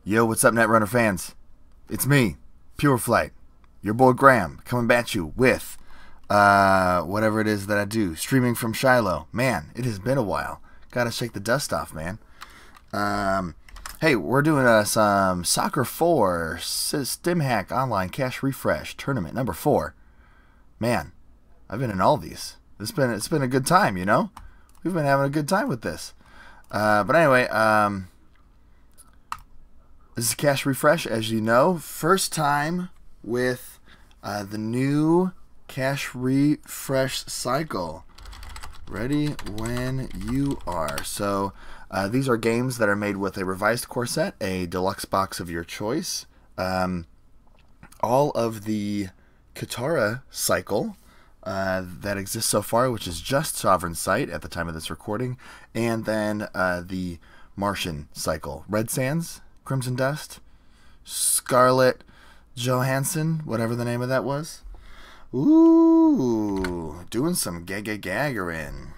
Yo, what's up, Netrunner fans? It's me, Pure Flight, your boy Graham, coming at you with whatever it is that I do, streaming from Shiloh. Man, it has been a while. Gotta shake the dust off, man. Hey, we're doing some SOCR4 Stimhack Online Cash Refresh Tournament number 4. Man, I've been in all these. It's been a good time, you know? We've been having a good time with this. But anyway, this is a cash refresh, as you know. First time with the new cash refresh cycle. Ready when you are. So these are games that are made with a revised core set, a deluxe box of your choice, all of the Katara cycle that exists so far, which is just Sovereign Sight at the time of this recording, and then the Martian cycle. Red Sands, Crimson Dust, Scarlett Johansson, whatever the name of that was. Ooh, doing some Gagarin.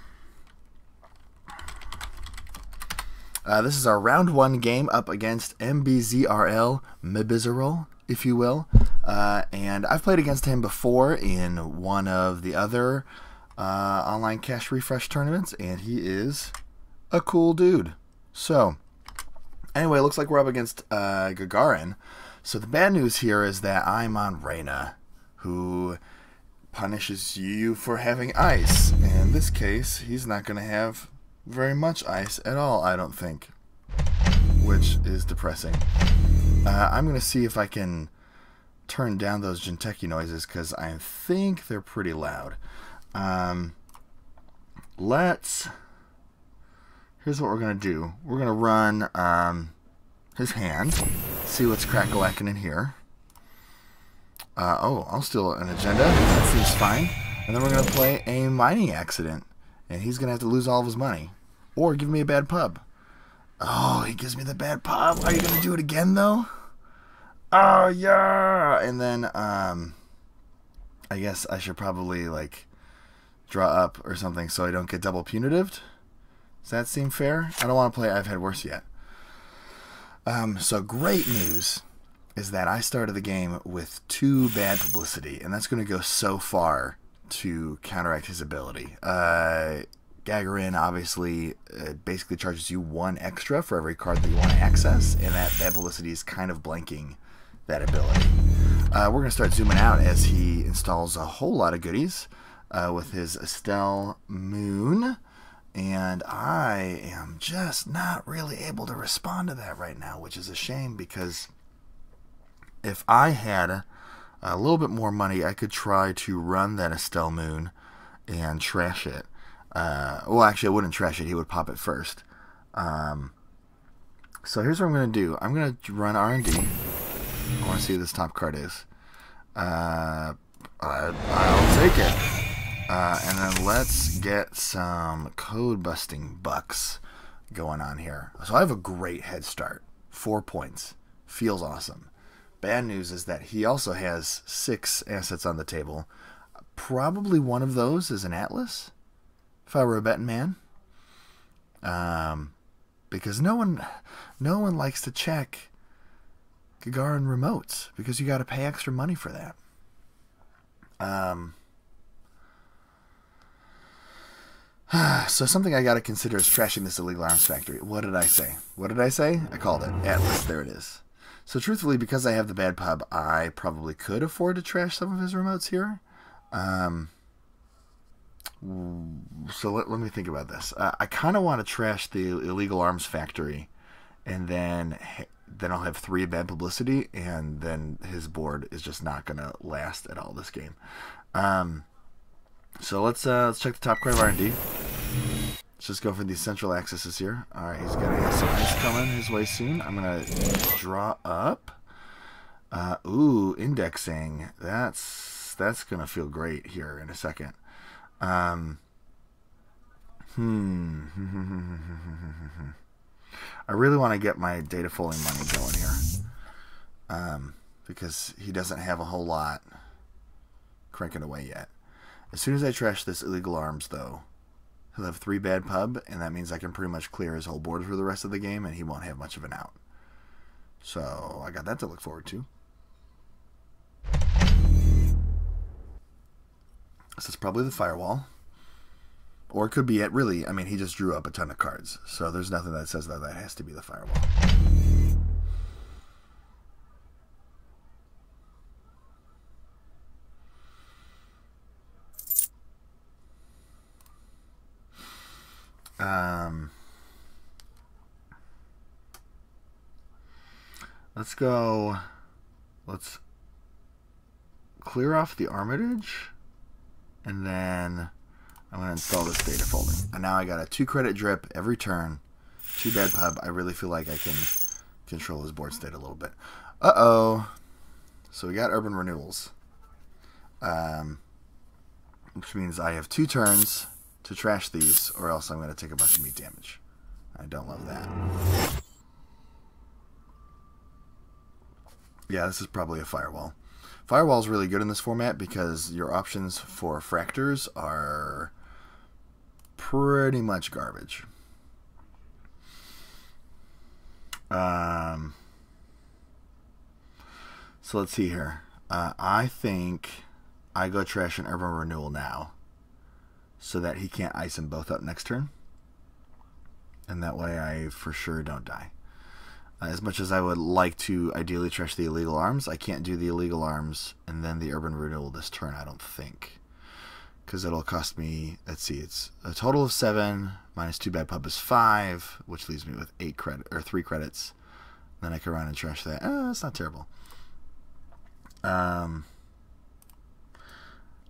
This is our round 1 game up against Mbzrl, if you will. And I've played against him before in one of the other online cash refresh tournaments, and he is a cool dude. So, anyway, it looks like we're up against Gagarin. So the bad news here is that I'm on Reina, who punishes you for having ice. In this case, he's not going to have very much ice at all, I don't think, which is depressing. I'm going to see if I can turn down those Jinteki noises, because I think they're pretty loud. Here's what we're going to do. We're going to run his hand, see what's crack-a-lacking in here. I'll steal an agenda. That seems fine. And then we're going to play a mining accident, and he's going to have to lose all of his money. Or give me a bad pub. Oh, he gives me the bad pub. Are you going to do it again, though? Oh, yeah! And then, I guess I should probably, like, draw up or something so I don't get double punitived. Does that seem fair? I don't want to play I've Had Worse yet. So great news is that I started the game with 2 bad publicity, and that's going to go so far to counteract his ability. Gagarin obviously basically charges you 1 extra for every card that you want to access, and that bad publicity is kind of blanking that ability. We're going to start zooming out as he installs a whole lot of goodies with his Estelle Moon, and I am just not really able to respond to that right now, which is a shame, because if I had a little bit more money, I could try to run that Estelle Moon and trash it. Well, actually, I wouldn't trash it. He would pop it first. So here's what I'm going to do. I'm going to run R&D. I want to see what this top card is. I'll take it. And then let's get some code-busting bucks going on here. So I have a great head start. 4 points. Feels awesome. Bad news is that he also has 6 assets on the table. Probably one of those is an Atlas, if I were a betting man. Because no one likes to check Gagarin remotes, because you got to pay extra money for that. So something I got to consider is trashing this illegal arms factory. What did I say? What did I say? I called it. Atlas. There it is. So truthfully, because I have the bad pub, I probably could afford to trash some of his remotes here. So let me think about this. I kind of want to trash the illegal arms factory, and then I'll have 3 bad publicity, and then his board is just not going to last at all this game. So let's check the top card of R&D. Let's just go for these central accesses here. All right, he's going to have some ice coming his way soon. I'm going to draw up. Ooh, indexing. That's going to feel great here in a second. I really want to get my data folding money going here. Because he doesn't have a whole lot cranking away yet. As soon as I trash this illegal arms, though, he'll have 3 bad pub, and that means I can pretty much clear his whole board for the rest of the game, and he won't have much of an out. So I got that to look forward to. This is probably the firewall. Or it could be it, really. I mean, he just drew up a ton of cards. So there's nothing that says that that has to be the firewall. Let's go. Let's clear off the Armitage. And then I'm going to install this data folder. And now I got a 2 credit drip every turn. 2 bad pub. I really feel like I can control his board state a little bit. Uh-oh. So we got urban renewals. Which means I have 2 turns to trash these, or else I'm going to take a bunch of meat damage. I don't love that. Yeah, this is probably a firewall. Firewall is really good in this format because your options for fractors are pretty much garbage. So let's see here. I think I go trash an urban renewal now so that he can't ice them both up next turn. And that way I for sure don't die. As much as I would like to ideally trash the illegal arms, I can't do the illegal arms and then the urban renewal this turn, I don't think. Because it'll cost me, let's see, it's a total of 7, minus 2 bad pub is 5, which leaves me with 8 credit, or 3 credits. Then I can run and trash that. That's not terrible.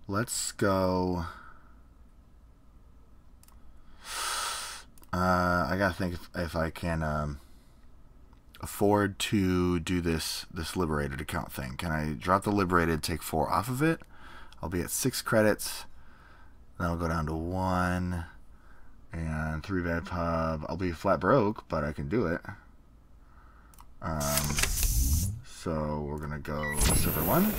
Let's go. I gotta think if I can afford to do this liberated account thing. Can I drop the liberated, take 4 off of it? I'll be at 6 credits. Then I'll go down to 1 and 3 bad pub. I'll be flat broke, but I can do it. So we're gonna go silver 1.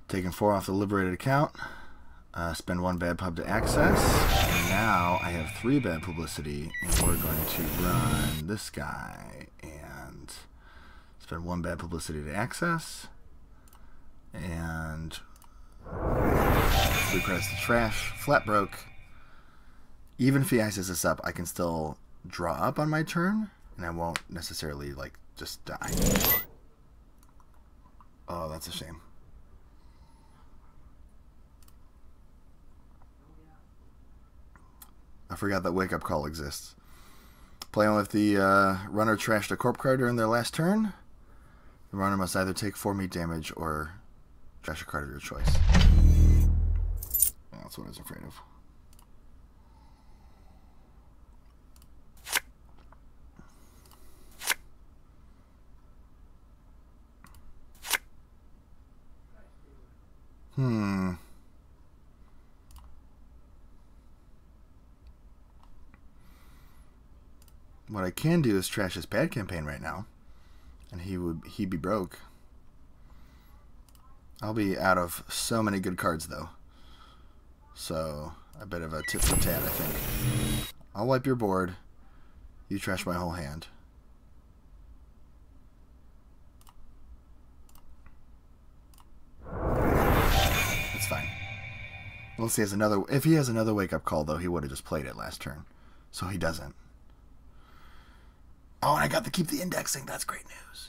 Taking 4 off the liberated account. Spend 1 bad pub to access. And now I have 3 bad publicity, and we're going to run this guy and spend 1 bad publicity to access. And 3 credits to trash. Flat broke. Even if he ices this up, I can still draw up on my turn, and I won't necessarily like just die. Oh, that's a shame. I forgot that wake up call exists. Playing with the runner trashed a corp card during their last turn. The runner must either take 4 meat damage or trash a card of your choice. That's what I was afraid of. What I can do is trash his bad campaign right now, and he'd be broke. I'll be out of so many good cards though, so a bit of a tit for tat, I think. I'll wipe your board. You trash my whole hand. It's fine. Unless he has another. If he has another wake up call though, he would have just played it last turn, so he doesn't. Oh, and I got to keep the indexing. That's great news.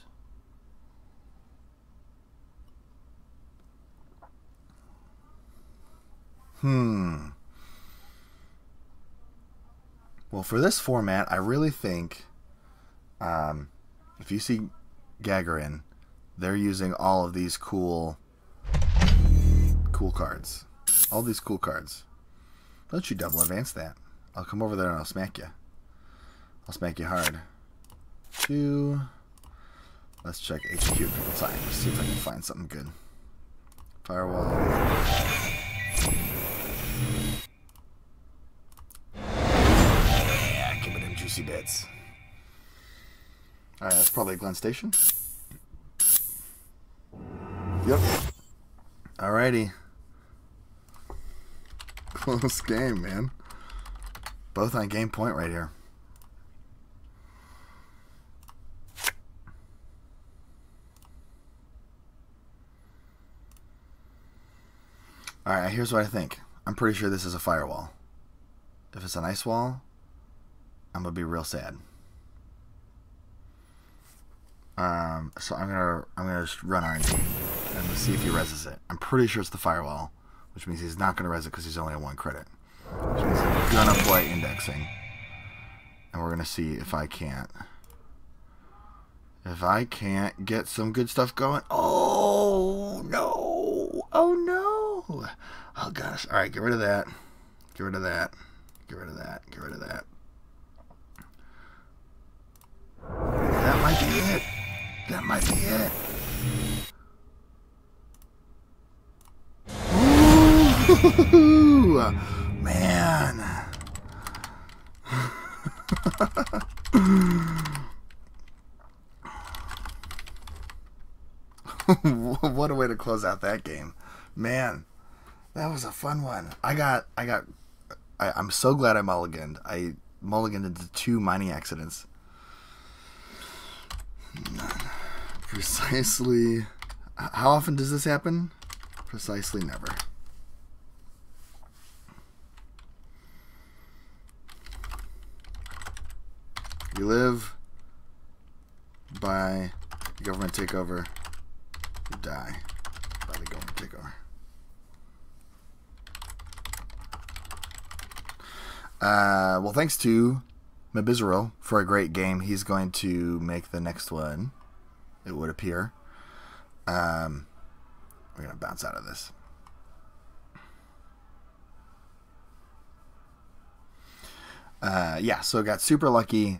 Well, for this format, I really think if you see Gagarin, they're using all of these cool cards. All these cool cards. Don't you double advance that. I'll come over there and I'll smack you. I'll smack you hard. 2. Let's check HQ a couple times. See if I can find something good. Firewall. Yeah, give me them juicy bits. Alright, that's probably a Glen Station. Yep. Alrighty. Close game, man. Both on game point right here. Alright, here's what I think. I'm pretty sure this is a firewall. If it's an ice wall, I'm going to be real sad. So I'm gonna just run RNG and let's see if he reses it. I'm pretty sure it's the firewall, which means he's not gonna res it because he's only at 1 credit. Which means I'm gonna play indexing, and we're gonna see if I can't get some good stuff going. Oh no! Oh no! Oh gosh! All right, get rid of that. Get rid of that. Get rid of that. Get rid of that. That might be it. That might be it. Ooh, man. What a way to close out that game. Man, that was a fun one. I'm so glad I mulliganed. I mulliganed into 2 mining accidents. Precisely. How often does this happen? Precisely never. You live by the government takeover. You die by the government takeover. Well, thanks to Mbzrl for a great game. He's going to make the next one, it would appear. We're going to bounce out of this. Yeah, so got super lucky.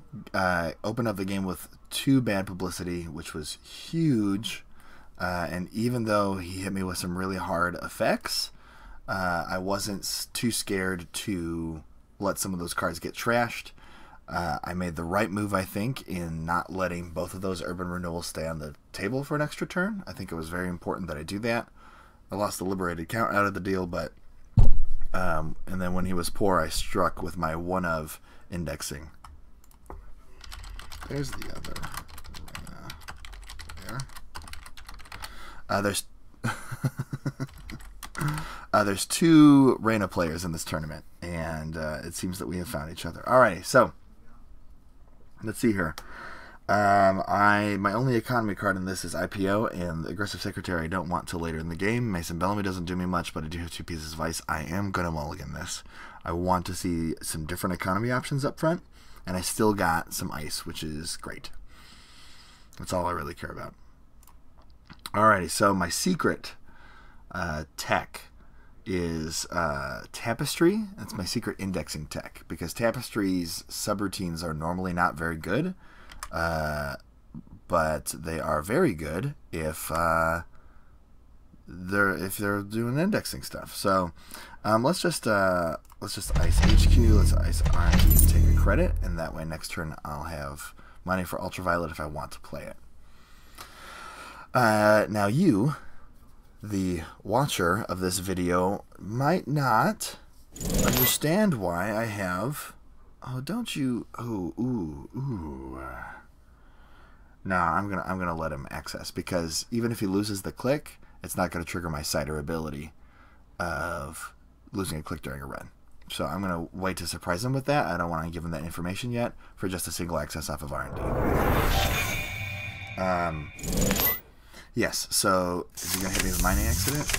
Opened up the game with 2 bad publicity, which was huge. And even though he hit me with some really hard effects, I wasn't too scared to let some of those cards get trashed. I made the right move, I think, in not letting both of those urban renewals stay on the table for an extra turn. I think it was very important that I do that. I lost the liberated count out of the deal, but and then when he was poor, I struck with my 1 of indexing. There's the other Reina there. There's 2 Reina players in this tournament, and it seems that we have found each other. Alrighty, so let's see here. My only economy card in this is IPO, and the Aggressive Secretary I don't want till later in the game. Mason Bellamy doesn't do me much, but I do have 2 pieces of ice. I am going to mulligan this. I want to see some different economy options up front, and I still got some ice, which is great. That's all I really care about. Alrighty, so my secret tech is Tapestry. That's my secret indexing tech, because Tapestry's subroutines are normally not very good. But they are very good if they're doing indexing stuff. So let's just ice HQ. Let's ice RNG and take a credit, and that way next turn I'll have money for ultraviolet if I want to play it. Now you, the watcher of this video, might not understand why I have. Oh, don't you? Oh, ooh. No, I'm gonna let him access, because even if he loses the click, it's not gonna trigger my Seidr ability of losing a click during a run. So I'm gonna wait to surprise him with that. I don't want to give him that information yet for just a single access off of R&D. Yes. So is he gonna hit me with mining accident?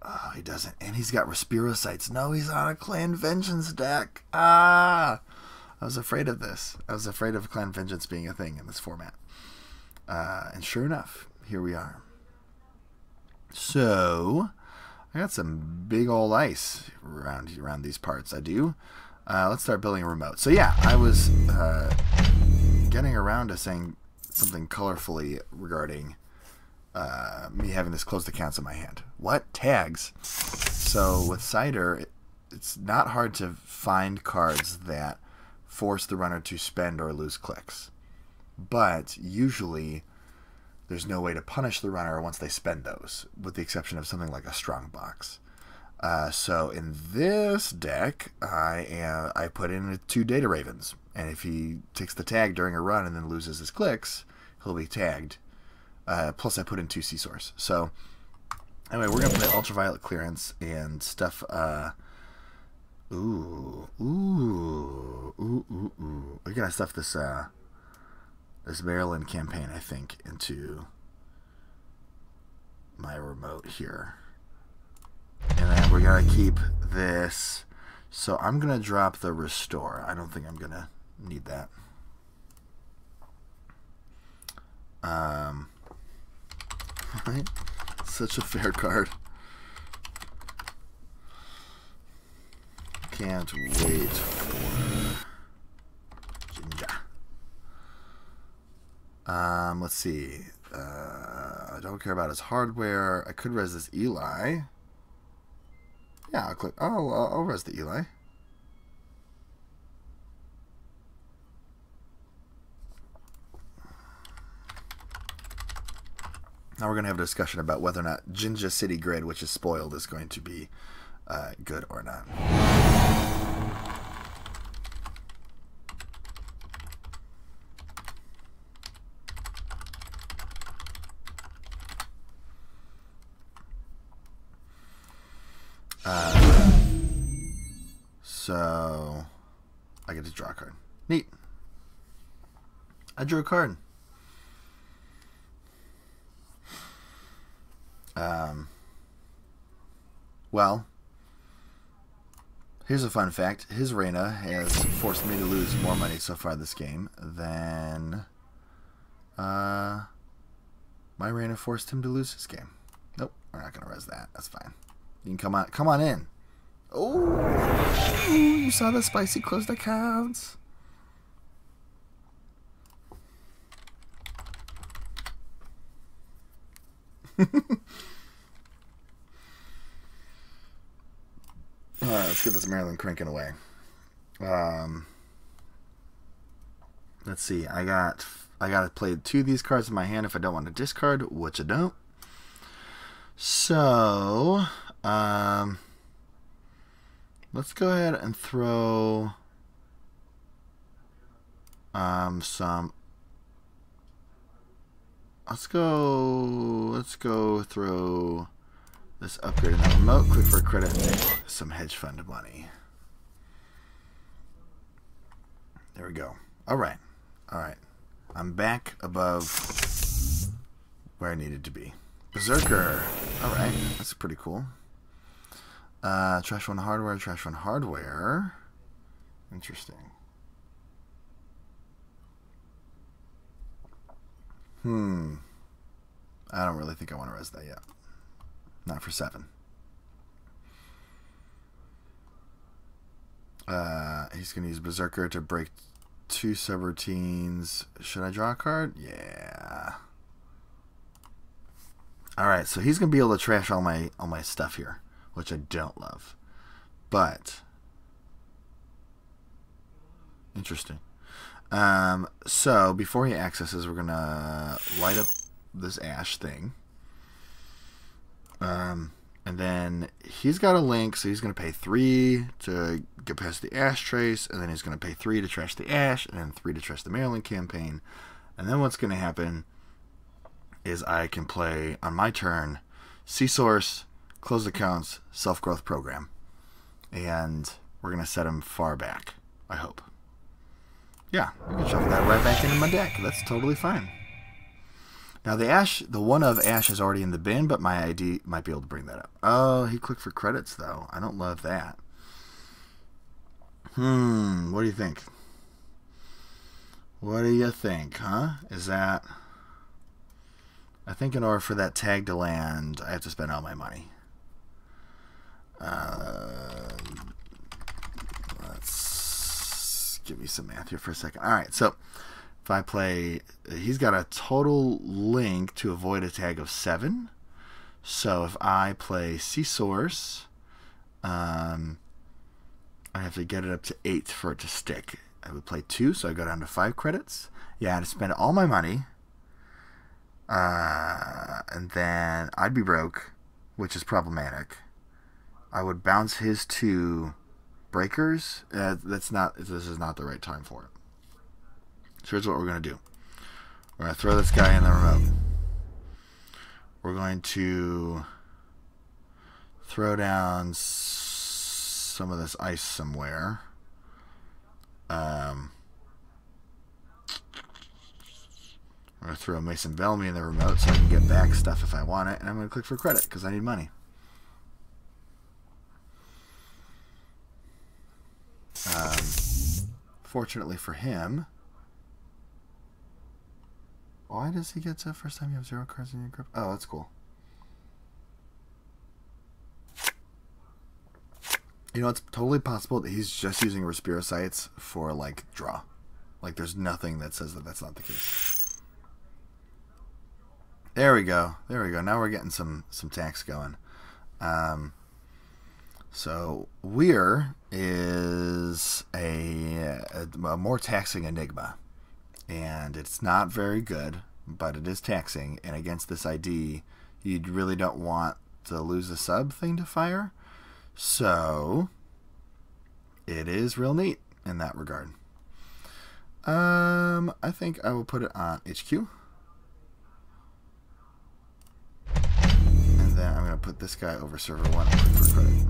Oh, he doesn't, and he's got Respirocytes. No, he's on a Clan Vengeance deck. I was afraid of this. I was afraid of Clan Vengeance being a thing in this format. And sure enough, here we are. So, I got some big old ice around these parts. I do. Let's start building a remote. So yeah, I was getting around to saying something colorfully regarding me having this closed accounts in my hand. What? Tags? So with Seidr, it's not hard to find cards that force the runner to spend or lose clicks. But usually there's no way to punish the runner once they spend those, with the exception of something like a strong box. So in this deck, I put in 2 Data Ravens, and if he takes the tag during a run and then loses his clicks, he'll be tagged. Plus I put in 2 Sea Source. So Anyway, we're gonna play ultraviolet clearance and stuff. Ooh. We're gonna stuff this this Maryland campaign, I think, into my remote here, and then we're gonna keep this. So I'm gonna drop the restore. I don't think I'm gonna need that. Right? Such a fair card. Can't wait for Jinja. Let's see. I don't care about his hardware. I could res this Eli. Yeah, I'll click. I'll res the Eli. Now we're going to have a discussion about whether or not Jinja City Grid, which is spoiled, is going to be good or not. So I get to draw a card. Neat. I drew a card. Well, here's a fun fact. His Reina has forced me to lose more money so far this game than my Reina forced him to lose his game. Nope, we're not going to res that. That's fine. You can come on in. Oh, you saw the spicy closed accounts. Alright, let's get this Maryland cranking away. Let's see. I got to play 2 of these cards in my hand if I don't want to discard, which I don't. So, let's go ahead and throw some. Let's go throw this upgrade in the remote. Click for credit and take some hedge fund money. There we go. All right. I'm back above where I needed to be. Berserker. All right, that's pretty cool. Trash one hardware. Trash one hardware. Interesting. I don't really think I want to res that yet. Not for 7. He's going to use Berserker to break 2 subroutines. Should I draw a card? Yeah. Alright, so he's going to be able to trash all my stuff here, which I don't love. But interesting. So before he accesses, we're going to light up this ash thing. And then he's got a link, so he's going to pay 3 to get past the ash trace, and then he's going to pay 3 to trash the ash, and then 3 to trash the Maryland campaign. And then what's going to happen is I can play, on my turn, C-Source, Closed Accounts, Self-Growth Program. And we're going to set him far back, I hope. Yeah, I can shuffle that right back into my deck. That's totally fine. Now the one of ash is already in the bin, but my ID might be able to bring that up. Oh, he clicked for credits though. I don't love that. What do you think? What do you think, huh? Is that... I think in order for that tag to land, I have to spend all my money. Let's give you some math here for a second. Alright, so if I play... He's got a total link to avoid a tag of 7. So if I play C-Source, I have to get it up to 8 for it to stick. I would play 2, so I go down to 5 credits. Yeah, I had to spend all my money. And then I'd be broke, which is problematic. I would bounce his 2 breakers. This is not the right time for it. So here's what we're going to do. We're going to throw this guy in the remote. We're going to throw down some of this ice somewhere. I'm going to throw Mason Bellamy in the remote so I can get back stuff if I want it. And I'm going to click for credit because I need money. Fortunately for him, why does he get to first time you have 0 cards in your grip? Oh, that's cool. You know, it's totally possible that he's just using Respirocytes for, like, draw. Like, there's nothing that says that that's not the case. There we go. There we go. Now we're getting some tax going. So, Weir is a more taxing enigma. And it's not very good, but it is taxing. And against this ID, you really don't want to lose a sub thing to fire. So, it is real neat in that regard. I think I will put it on HQ. And then I'm going to put this guy over server 1 and click for credit.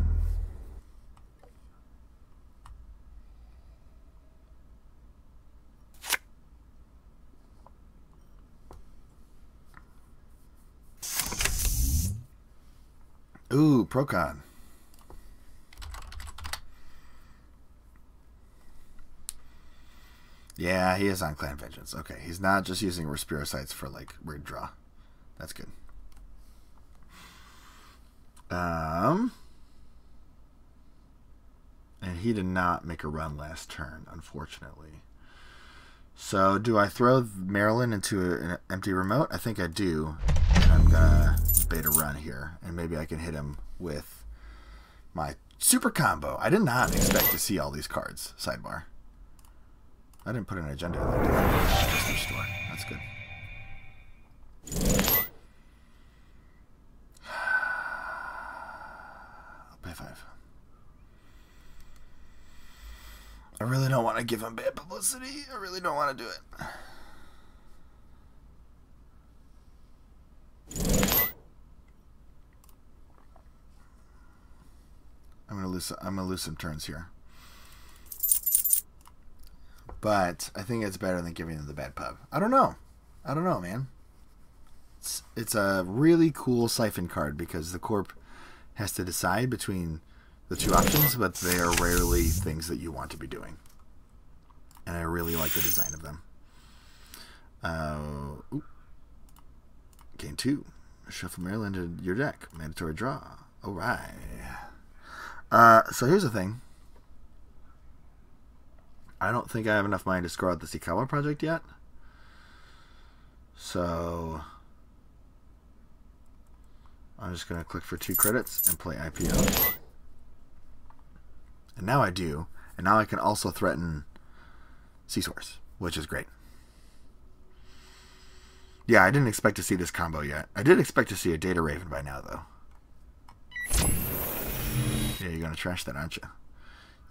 Ooh, Procon. Yeah, he is on Clan Vengeance. Okay, he's not just using Respirocytes for, like, weird draw. That's good. And he did not make a run last turn, unfortunately. So, do I throw Maryland into an empty remote? I think I do. And I'm going to bait a run here. And maybe I can hit him with my super combo. I did not expect to see all these cards. Sidebar. I didn't put an agenda in there. Store. That's good. I'll pay 5. I really don't want to give him bad publicity. I really don't want to do it. I'm gonna lose some turns here. But I think it's better than giving them the bad pub. I don't know. I don't know, man. It's a really cool siphon card because the corp has to decide between the two options, but they are rarely things that you want to be doing. And I really like the design of them. Game 2. Shuffle Maryland into your deck. Mandatory draw. Alright. So here's the thing. I don't think I have enough money to score out the Sikawa project yet. So I'm just going to click for 2 credits and play IPO. And now I do. And now I can also threaten C-Source, which is great. Yeah, I didn't expect to see this combo yet. I did expect to see a Data Raven by now, though. Yeah, you're going to trash that, aren't you?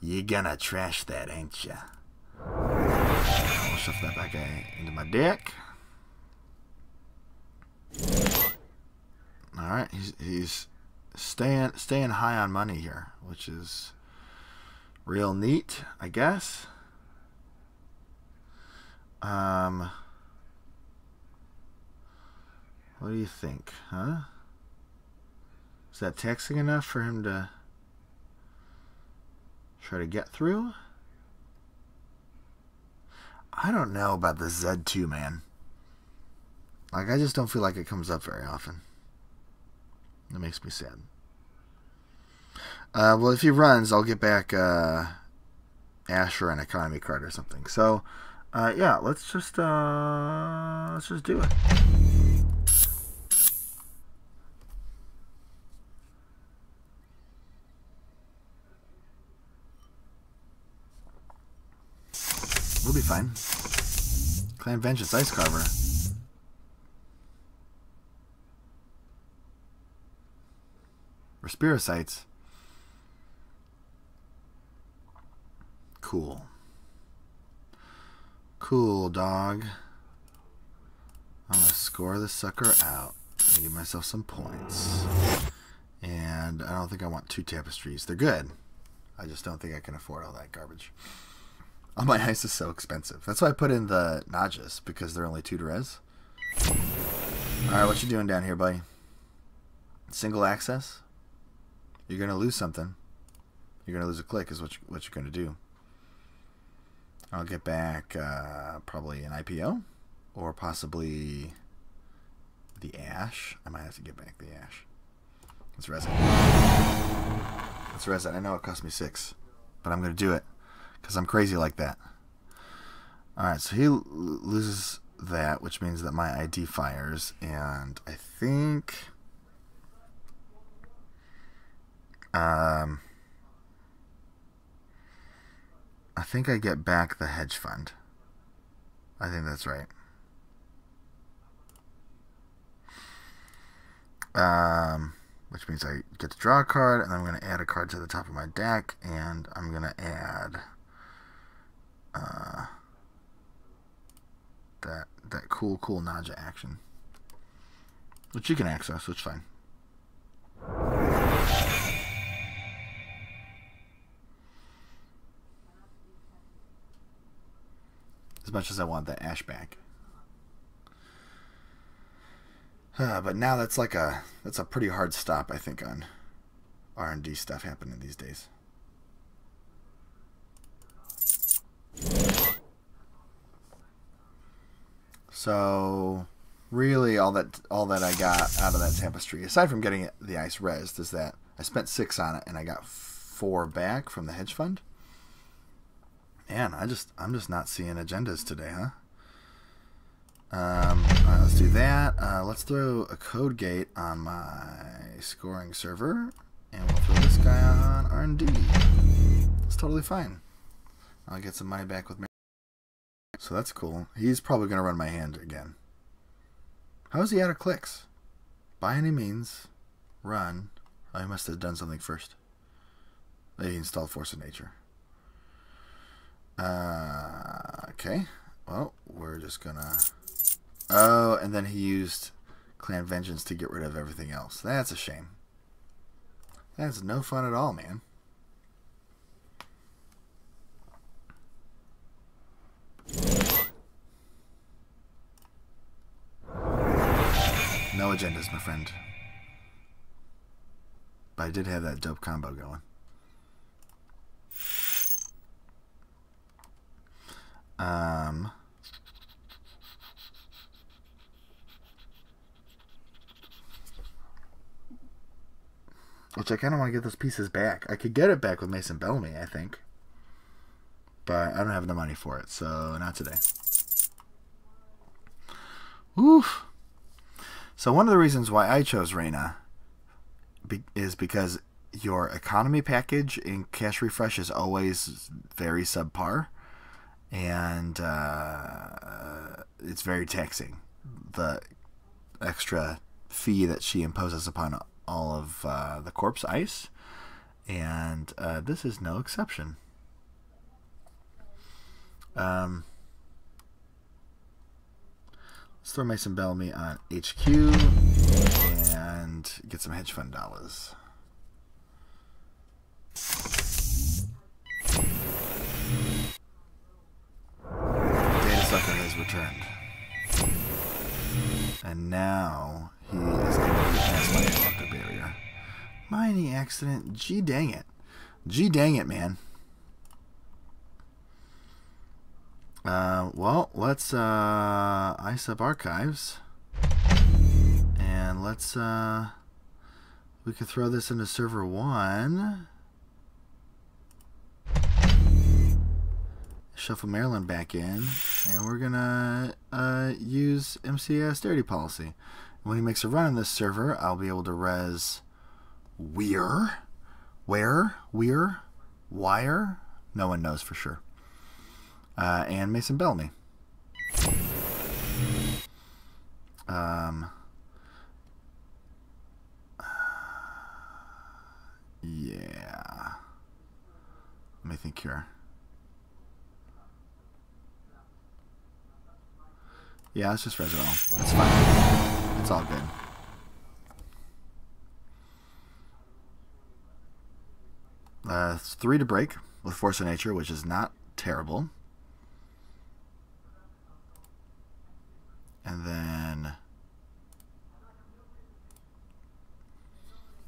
You're going to trash that, ain't you? I'll shuffle that back into my deck. Alright, he's staying high on money here, which is real neat, I guess. What do you think, huh? Is that taxing enough for him to try to get through? I don't know about the Z2, man. Like, I just don't feel like it comes up very often. That makes me sad. Well, if he runs, I'll get back Asher an economy card or something. So, yeah, let's just do it. We'll be fine. Clan Vengeance Ice Carver. Respirocytes. Cool. Cool, dog. I'm gonna score this sucker out and give myself some points. And I don't think I want 2 tapestries. They're good. I just don't think I can afford all that garbage. All my ice is so expensive. That's why I put in the Najas, because they're only 2 to res. Alright, what you doing down here, buddy? Single access? You're going to lose something. You're going to lose a click is what you're going to do. I'll get back probably an IPO. Or possibly the Ash. I might have to get back the Ash. Let's res it. Let's res it. I know it cost me 6. But I'm going to do it. Because I'm crazy like that. Alright, so he loses that, which means that my ID fires. And I think... I think I get back the hedge fund. I think that's right. Which means I get to draw a card, and I'm going to add a card to the top of my deck, and I'm going to add that cool Naja action, which you can access, which is fine. As much as I want that Ash back. But now that's a pretty hard stop, I think, on R&D stuff happening these days. So really all that I got out of that tapestry, aside from getting the ice rezzed, is that I spent 6 on it and I got 4 back from the hedge fund. Man, I'm just not seeing agendas today, huh? Alright, let's do that. Let's throw a code gate on my scoring server, and we'll throw this guy on R&D. It's totally fine. I'll get some money back with me. So that's cool. He's probably going to run my hand again. How is he out of clicks? By any means, run. Oh, he must have done something first. He installed Force of Nature. Okay. Well, we're just gonna... Oh, and then he used Clan Vengeance to get rid of everything else. That's a shame. That's no fun at all, man. No agendas, my friend. But I did have that dope combo going. Which I kind of want to get those pieces back. I could get it back with Mason Bellamy, I think. But I don't have the money for it, so not today. Oof. So one of the reasons why I chose Reina is because your economy package in Cash Refresh is always very subpar. And it's very taxing. The extra fee that she imposes upon all of the corpse ice, and this is no exception. Let's throw Mason Bellamy on HQ and get some hedge fund dollars. Sucker has returned. And now he is able to get past my interrupter barrier. Mining accident. Gee dang it. Gee dang it, man. Well, let's ice up archives. And let's we could throw this into server 1. Shuffle Maryland back in, and we're gonna use MCA austerity policy. When he makes a run on this server, I'll be able to res Wire. No one knows for sure. And Mason Bellamy. Yeah. Let me think here. Yeah, let's just res it all. It's fine. It's all good. It's 3 to break with Force of Nature, which is not terrible. And then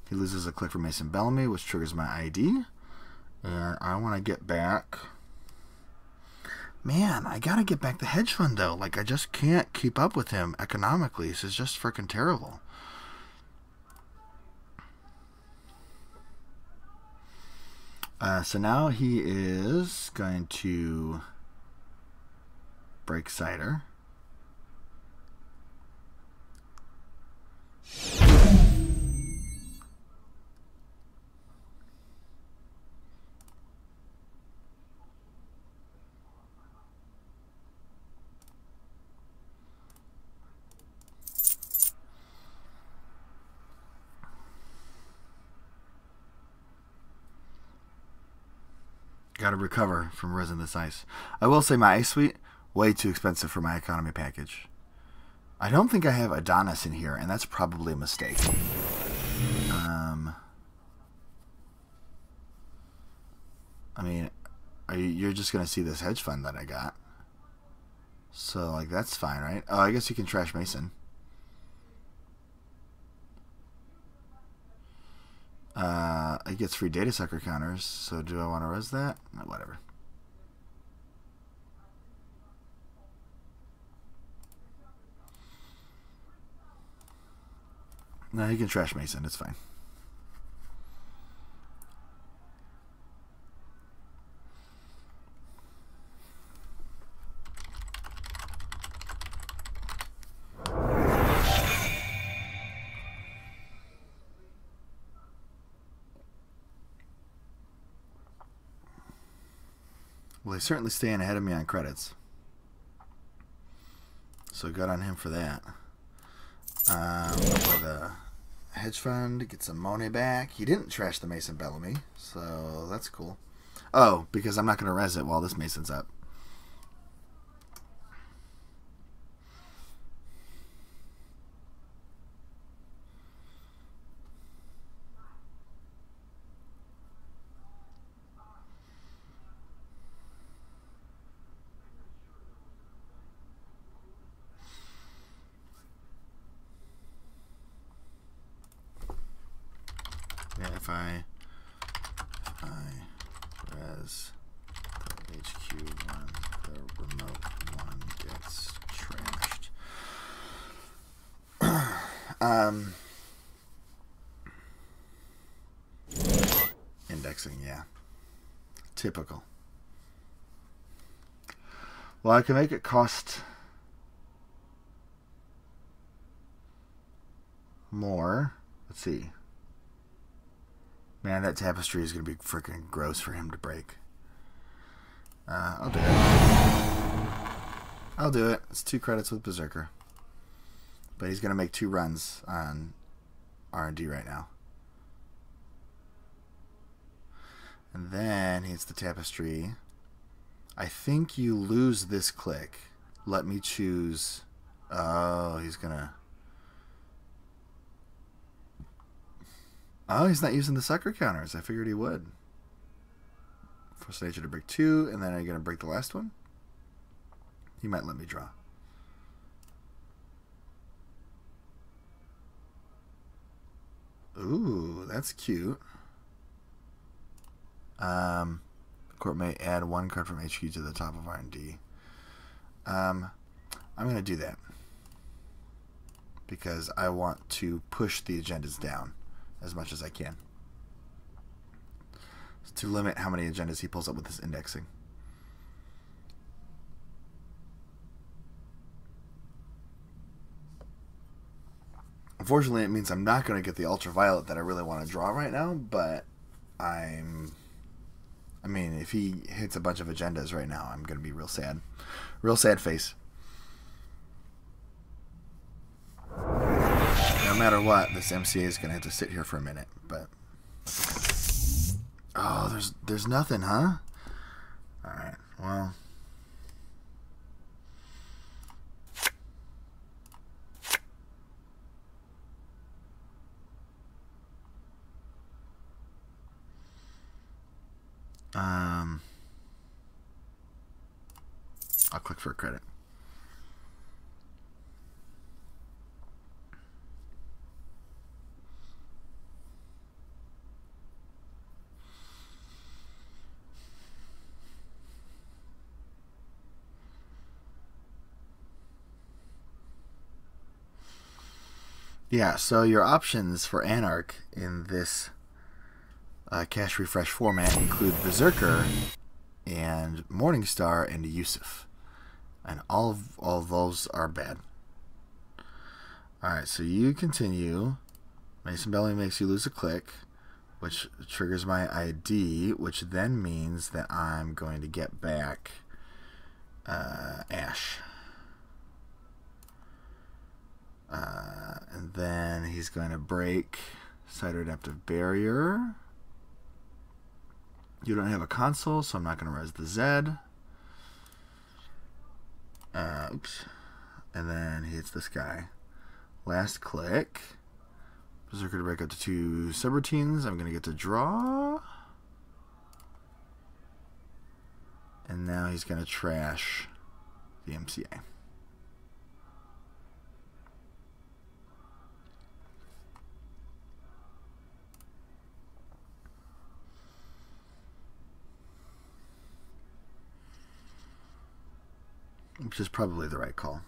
he loses a click for Mason Bellamy, which triggers my ID. And I want to get back... Man, I got to get back the hedge fund, though. Like, I just can't keep up with him economically. This is just freaking terrible. So now he is going to break Seidr. Got to recover from resin this ice. I will say my ice suite, way too expensive for my economy package. I don't think I have Adonis in here, and that's probably a mistake. I mean, you're just going to see this hedge fund that I got. So, like, that's fine, right? Oh, I guess you can trash Mason. It gets free data sucker counters, so do I want to res that? No, whatever. No, you can trash Mason, it's fine. Well, he's certainly staying ahead of me on credits. So good on him for that. For the hedge fund, get some money back. He didn't trash the Mason Bellamy, so that's cool. Oh, because I'm not going to res it while this Mason's up. If I res the HQ one, the remote one gets trashed. Indexing, yeah. Typical. Well, I can make it cost more. Let's see. Man, that tapestry is going to be freaking gross for him to break. I'll do it. I'll do it. It's 2 credits with Berserker. But he's going to make 2 runs on R&D right now. And then he hits the tapestry. I think you lose this click. Let me choose. Oh, he's going to... Oh, he's not using the sucker counters. I figured he would. Force Nature to break 2, and then are you going to break the last one? He might let me draw. Ooh, that's cute. Court may add 1 card from HQ to the top of R&D. I'm going to do that because I want to push the agendas down as much as I can to limit how many agendas he pulls up with this indexing. Unfortunately, it means I'm not going to get the ultraviolet that I really want to draw right now, but I mean, if he hits a bunch of agendas right now, I'm going to be real sad. Real sad face. No matter what, this MCA is going to have to sit here for a minute, but... Oh, there's nothing, huh? Alright, well... I'll click for a credit. Yeah, so your options for Anarch in this cache refresh format include Berserker and Morningstar and Yusuf. And all of those are bad. Alright, so you continue. Mason Belly makes you lose a click, which triggers my ID, which then means that I'm going to get back Ash. And then he's going to break Seidr Adaptive Barrier. You don't have a console, so I'm not going to res the Z. Oops. And then he hits this guy. Last click. Berserker to break up to 2 subroutines. I'm going to get to draw. And now he's going to trash the MCA. Which is probably the right call.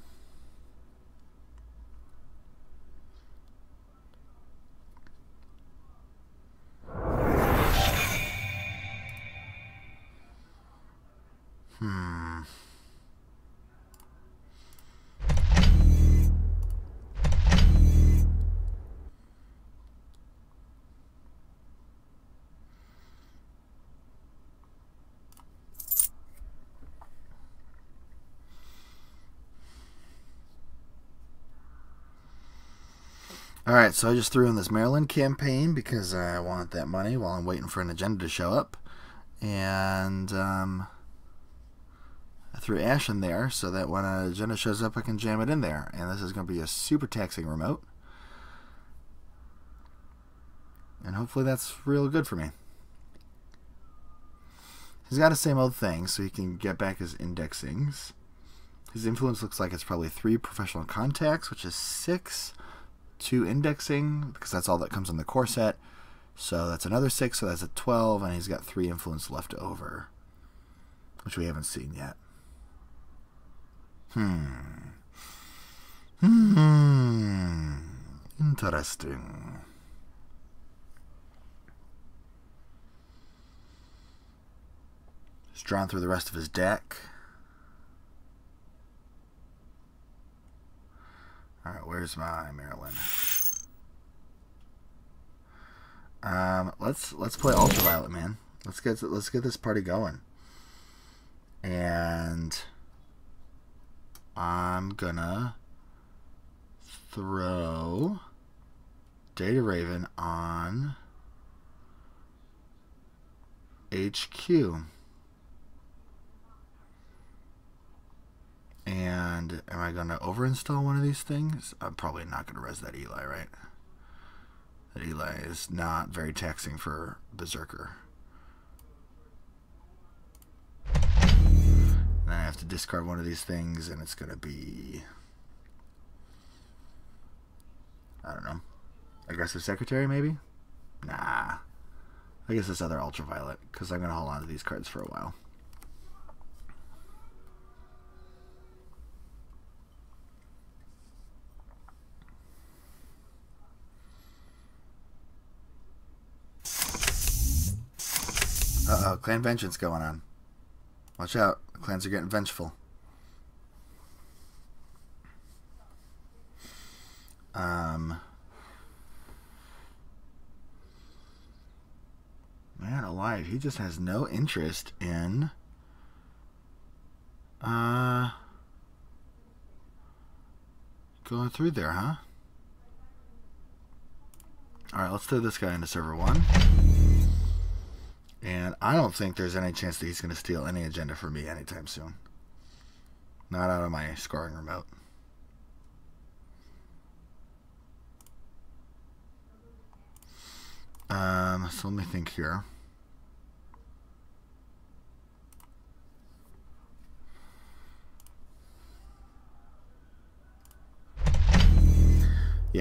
Alright, so I just threw in this Maryland campaign because I want that money while I'm waiting for an agenda to show up. And I threw Ash in there so that when an agenda shows up I can jam it in there. And this is going to be a super taxing remote. And hopefully that's real good for me. He's got the same old thing, so he can get back his indexings. His influence looks like it's probably 3 professional contacts, which is 6. 2 indexing, because that's all that comes in the core set. So that's another 6, so that's a 12, and he's got 3 influence left over, which we haven't seen yet. Interesting. He's drawn through the rest of his deck. Alright, where's my Maryland? Let's play Ultraviolet, man. Let's get this party going. And I'm gonna throw Data Raven on HQ. And am I going to overinstall one of these things? I'm probably not going to res that Eli, right? That Eli is not very taxing for Berserker. Then I have to discard one of these things, and it's going to be, I don't know, Aggressive Secretary, maybe? Nah. I guess this other Ultraviolet, because I'm going to hold on to these cards for a while. Uh-oh, clan vengeance going on. Watch out, the clans are getting vengeful. Man alive, he just has no interest in going through there, huh? Alright, let's throw this guy into server 1. And I don't think there's any chance that he's going to steal any agenda from me anytime soon. Not out of my scoring remote. So let me think here.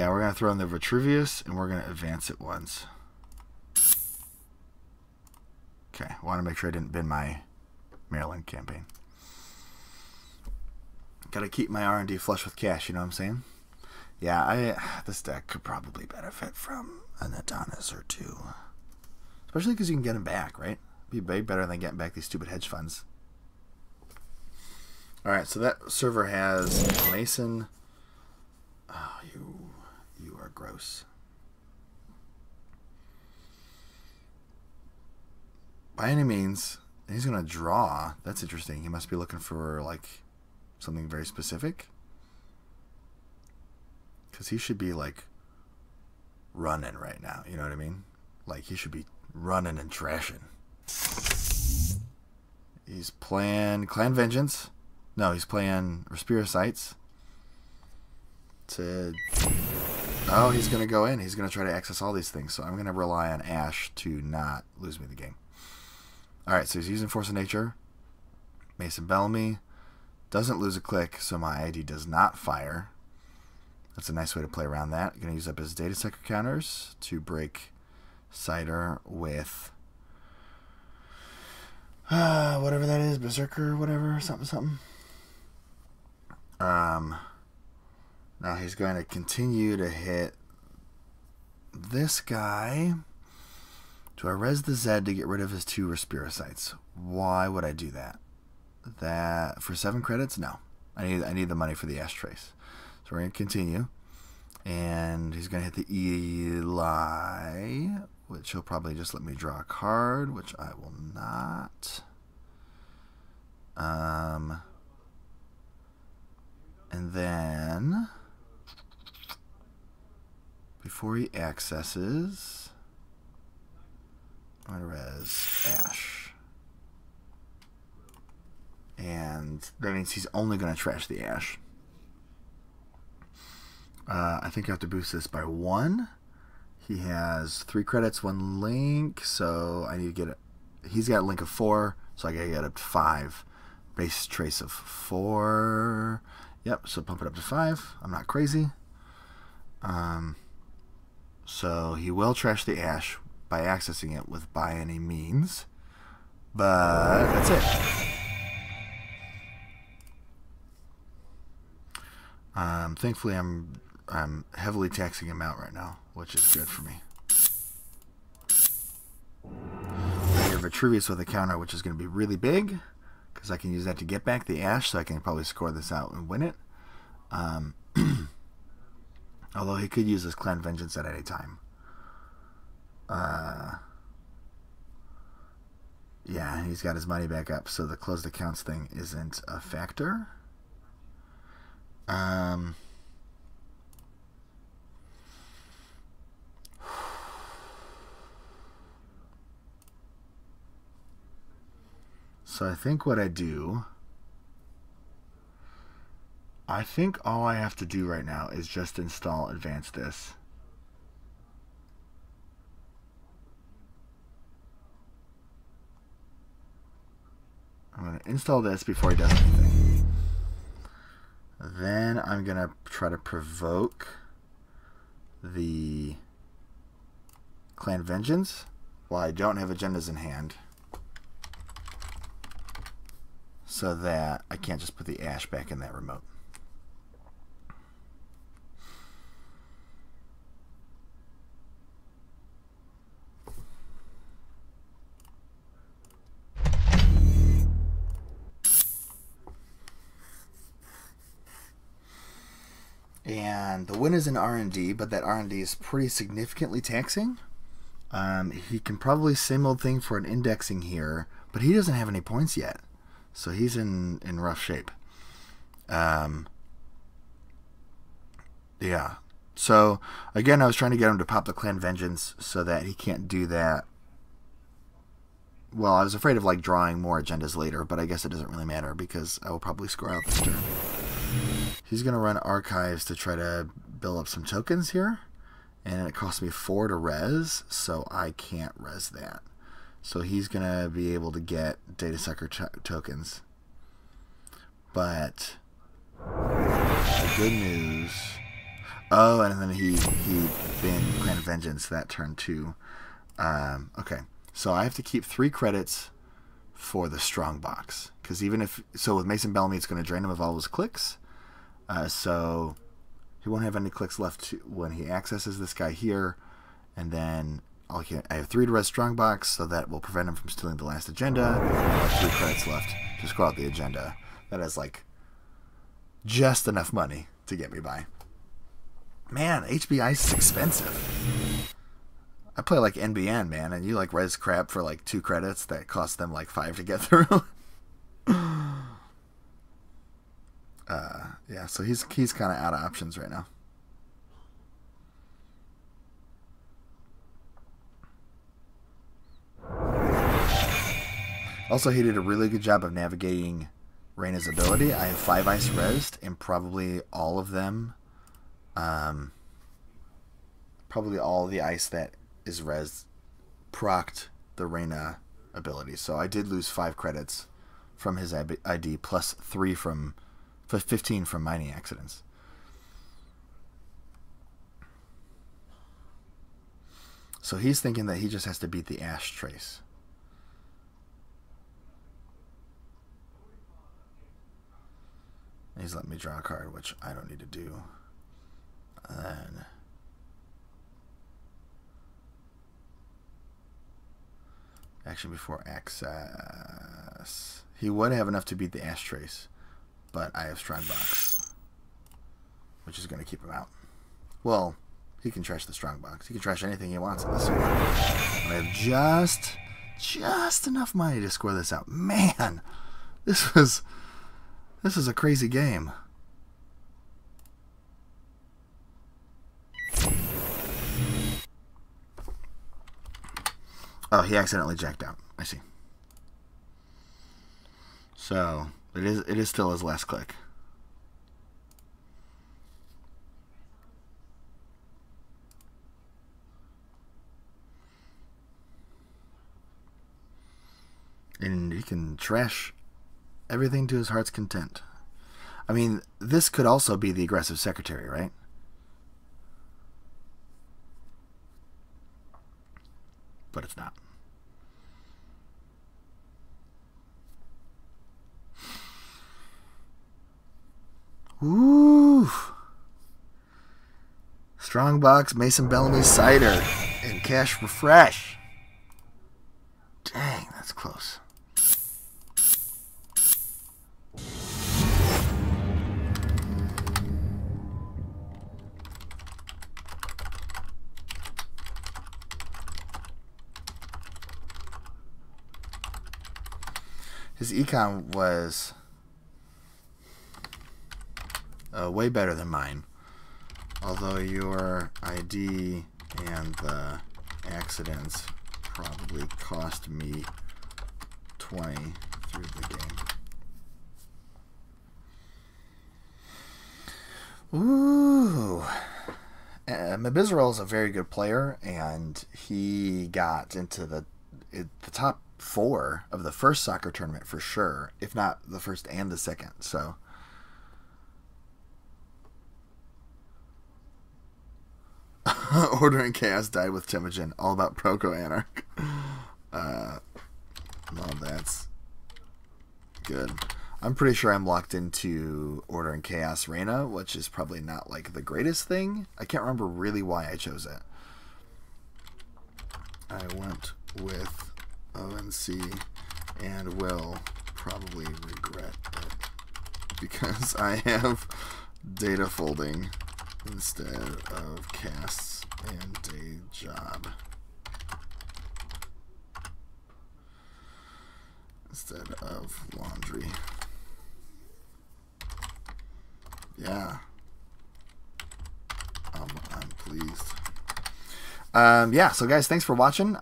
Yeah, we're going to throw in the Vitruvius, and we're going to advance it once. Okay, I want to make sure I didn't bin my Maryland campaign. Got to keep my R&D flush with cash, you know what I'm saying? Yeah, this deck could probably benefit from an Adonis or two. Especially because you can get them back, right? Be way better than getting back these stupid hedge funds. Alright, so that server has Mason. Oh, you are gross. By any means, he's going to draw. That's interesting. He must be looking for, like, something very specific. Because he should be, like, running right now. You know what I mean? Like, he should be running and trashing. He's playing Clan Vengeance. No, he's playing Respiricites. Oh, he's going to go in. He's going to try to access all these things. So I'm going to rely on Ash to not lose me the game. Alright, so he's using Force of Nature. Mason Bellamy. Doesn't lose a click, so my ID does not fire. That's a nice way to play around that. Going to use up his data sucker counters to break Seidr with whatever that is, Berserker, whatever, something. Now he's going to continue to hit this guy. Do I res the Zed to get rid of his 2 Respiricites? Why would I do that? That for 7 credits? No. I need the money for the Ashtrace. So we're going to continue. And he's going to hit the Eli, which he'll probably just let me draw a card, which I will not. And then, before he accesses, I'm going to res Ash. And that means he's only going to trash the Ash. I think I have to boost this by 1. He has 3 credits, 1 link, so I need to get it. He's got a link of 4, so I gotta get up to 5. Base trace of 4. Yep, so pump it up to 5. I'm not crazy. So he will trash the Ash by accessing it with by any means. But that's it. Thankfully I'm heavily taxing him out right now, which is good for me. I have Vitruvius with a counter, which is going to be really big, because I can use that to get back the Ash, so I can probably score this out and win it. Although he could use his Clan Vengeance at any time. Yeah, he's got his money back up, so the closed accounts thing isn't a factor. So I think what I do, I think all I have to do right now is just install Advance This. I'm going to install this before he does anything. Then I'm going to try to provoke the Clan Vengeance while I don't have agendas in hand, so that I can't just put the Ash back in that remote. And the win is in R&D, but that R&D is pretty significantly taxing. He can probably same old thing for an indexing here, but he doesn't have any points yet. So he's in rough shape. Yeah. So, again, I was trying to get him to pop the Clan Vengeance so that he can't do that. Well, I was afraid of, like, drawing more agendas later, but I guess it doesn't really matter because I will probably score out this turn. He's going to run Archives to try to build up some tokens here. And it costs me 4 to res, so I can't res that. So he's going to be able to get data sucker tokens. But the good news... Oh, and then he banned Clan of Vengeance that turn too. Okay, so I have to keep 3 credits for the strong box, because even if with Mason Bellamy, it's going to drain him of all his clicks. So he won't have any clicks left when he accesses this guy here, and then I have 3 to res strong box, so that will prevent him from stealing the last agenda. I have 3 credits left to scroll out the agenda. That is like just enough money to get me by. Man, HBI is expensive. I play like NBN, man, and you like res crap for like 2 credits that cost them like 5 to get through. Yeah, so he's kind of out of options right now. Also, he did a really good job of navigating Reina's ability. I have 5 ice resed, and probably all of them, probably all of the ice that is res procced the Reina ability. So I did lose 5 credits from his ID, plus 15 from mining accidents. So he's thinking that he just has to beat the Ash Trace. He's letting me draw a card, which I don't need to do. And then action before access. He would have enough to beat the Ash Trace, but I have strong box, which is going to keep him out. Well, he can trash the strong box. He can trash anything he wants in this one. I have just enough money to score this out. Man, this is a crazy game. Oh, he accidentally jacked out. I see. So it is still his last click. And he can trash everything to his heart's content. I mean, this could also be the aggressive secretary, right? But it's not. Ooh. Strongbox, Mason Bellamy, Seidr, and Cash Refresh. Dang, that's close. His econ was way better than mine, although your ID and the accidents probably cost me 20 through the game. Ooh. Mbzrl is a very good player, and he got into the top 4 of the first soccer tournament for sure, if not the first and the second. So Ordering Chaos died with Timogen, all about Proco Anarch. Well, that's good. I'm pretty sure I'm locked into Ordering Chaos Reina, which is probably not like the greatest thing. I can't remember really why I chose it. I went with ONC and will probably regret it because I have data folding instead of casts and day job. Instead of laundry. Yeah. I'm pleased. Yeah, so guys, thanks for watching.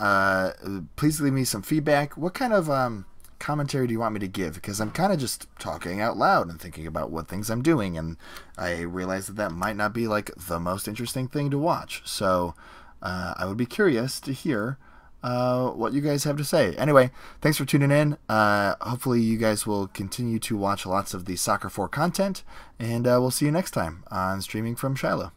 Please leave me some feedback. What kind of commentary do you want me to give? Because I'm kind of just talking out loud and thinking about what things I'm doing, and I realize that might not be like the most interesting thing to watch. So I would be curious to hear what you guys have to say. Anyway, thanks for tuning in. Hopefully you guys will continue to watch lots of the SOCR4 content, and we'll see you next time on Streaming from Shiloh.